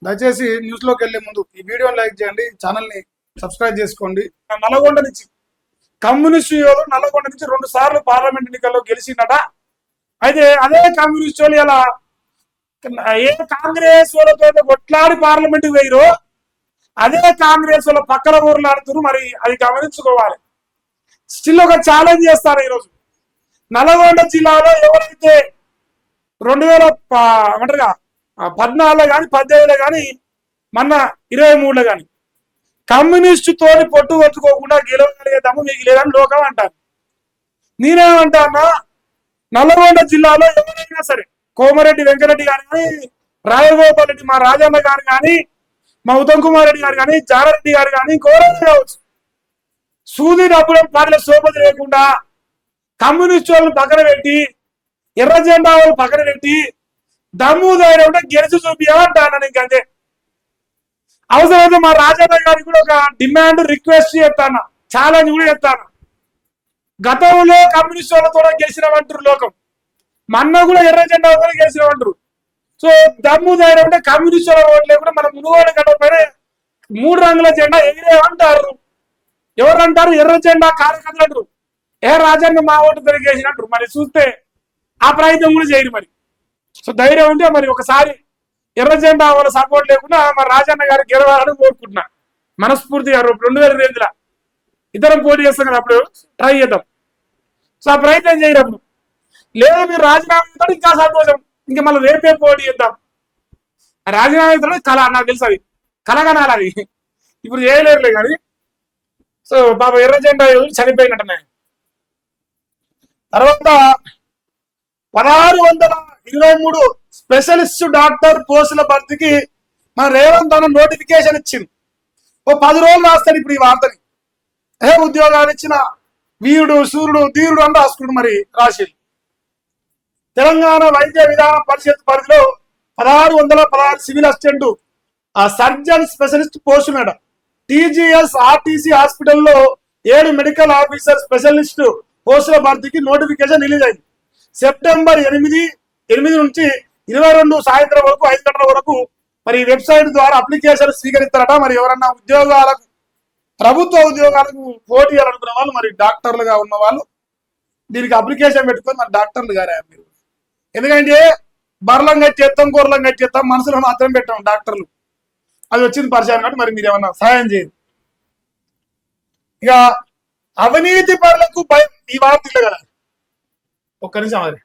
దయచేసి న్యూస్ లోకి వెళ్లే ముందు ఈ వీడియోని లైక్ చేయండి, ఛానల్ ని సబ్స్క్రైబ్ చేసుకోండి. నల్లగొండ నుంచి కమ్యూనిస్టు యోధుడు నల్లగొండ నుంచి 2 సార్లు పార్లమెంట్ ఎన్నికల్లో గెలిచిందట. అయితే అదే కమ్యూనిస్ట్ వాళ్ళు ఇలా ఏ కాంగ్రెస్ వాళ్ళతో కొట్లాడి పార్లమెంట్ వేయరు, అదే కాంగ్రెస్ వాళ్ళ పక్కన ఊర్లాడుతున్నారు. మరి అది గమనించుకోవాలి. స్టిల్ ఒక ఛాలెంజ్ చేస్తారు ఈరోజు. నల్లగొండ జిల్లాలో ఎవరైతే 2014 కానీ 18లో కానీ మొన్న 23లో కానీ కమ్యూనిస్టు తోటి పొట్టు కొట్టుకోకుండా గెలవగలిగేదాము మీకు లేదని లోకం అంటారు. నేనేమంటానా, నల్లగొండ జిల్లాలో ఎవరైనా సరే కోమరెడ్డి వెంకరెడ్డి గారు కానీ, రాజగోపాల్ రెడ్డి మా రాజన్న గారు కానీ, మా ఉత్తమ్ కుమార్ రెడ్డి గారు కానీ, జానారెడ్డి గారు కానీ, కోరెడ్డి కావచ్చు, సూది డబ్బుల పాటల సోపతి లేకుండా కమ్యూనిస్టు వాళ్ళని పక్కన పెట్టి ఎర్ర జెండా వాళ్ళు పక్కన పెట్టి దమ్ము ధైర్యం ఉంటే గెలిచి చూపించాలంటాను. ఇంకంతే. అవసరమైతే మా రాజన్న గారికి కూడా ఒక డిమాండ్ రిక్వెస్ట్ చేస్తాను, ఛాలెంజ్ కూడా చేస్తాను. గతంలో కమ్యూనిస్ట్ వాళ్ళతో గెలిచినవంటారు లోకం, మొన్న కూడా ఎర్ర జెండా కూడా గెలిచినవంటారు. సో దమ్ము ధైర్యం ఉంటే కమ్యూనిస్ట్ వాళ్ళ ఓట్లు లేకుండా మనం మునుగోడు గడపైన 3 రంగుల జెండా ఎగిరేమంటారు. ఎవరంటారు? ఎర్ర జెండా కార్యకర్తలు అంటారు. ఏ రాజన్న మా ఓటు తిరిగేసినట్టు. మరి చూస్తే ఆ ప్రయత్నం కూడా చేయరు. మరి సో ధైర్యం ఉంటే మరి ఒకసారి ఎర్ర జెండా వాళ్ళ సపోర్ట్ లేకుండా మరి రాజన్న గారు గెలవాలని కోరుకుంటున్నా మనస్ఫూర్తిగా. 2008లో ఇద్దరం పోటీ చేస్తాం కదా, అప్పుడు ట్రై చేద్దాం. సో ఆ ప్రయత్నం చేయడం లేదు. మీరు రాజీనామా చేస్తాడు ఇంకా సంతోషం, ఇంకా మళ్ళీ రేపే పోటీ చేద్దాం. రాజీనామా చేస్తాడు కళ, నాకు తెలుసు అది కలగనాలి, అది ఇప్పుడు చేయలేరులే కానీ. సో పాప ఎర్ర జెండా చనిపోయినట్టున్నాయి. తర్వాత 1623 స్పెషలిస్ట్ డాక్టర్ పోస్టుల భర్తీకి మన రేవంత్ అన్న నోటిఫికేషన్ ఇచ్చింది. ఓ 10 రోజులు రాస్తాడు ఇప్పుడు ఈ వార్తని. ఉద్యోగాలు ఇచ్చిన వీరుడు సూర్యుడు ధీరుడు అని రాసుకున్నాడు. మరి రాశి తెలంగాణ వైద్య విధాన పరిషత్ పరిధిలో 1616 civil assistant surgeon specialist post మేడ. టీజీఎస్ ఆర్టీసీ హాస్పిటల్లో 7 మెడికల్ ఆఫీసర్ స్పెషలిస్ట్ పోస్టుల భర్తీకి నోటిఫికేషన్ రిలీజ్ అయింది. సెప్టెంబర్ 8 నుంచి 22 సాయంత్రం వరకు 5 గంటల వరకు మరి వెబ్సైట్ ద్వారా అప్లికేషన్ స్వీకరిస్తారట. మరి ఎవరన్నా ఉద్యోగాలకు, ప్రభుత్వ ఉద్యోగాలకు పోటీ చేయాలనుకున్న వాళ్ళు, మరి డాక్టర్లుగా ఉన్న వాళ్ళు దీనికి అప్లికేషన్ పెట్టుకొని మరి డాక్టర్లు గారే మీరు. ఎందుకంటే బర్లం కట్టేస్తాం, కూరలం కట్టేస్తాం, మనసులో మాత్రం పెట్టాం డాక్టర్లు. అది వచ్చింది పరిచయం కాబట్టి మరి మీరు ఏమన్నా సహాయం చేయండి. ఇక అవినీతి పరులకు భయం, ఈ వార్త కదా. ఒక్క నిమిషం అది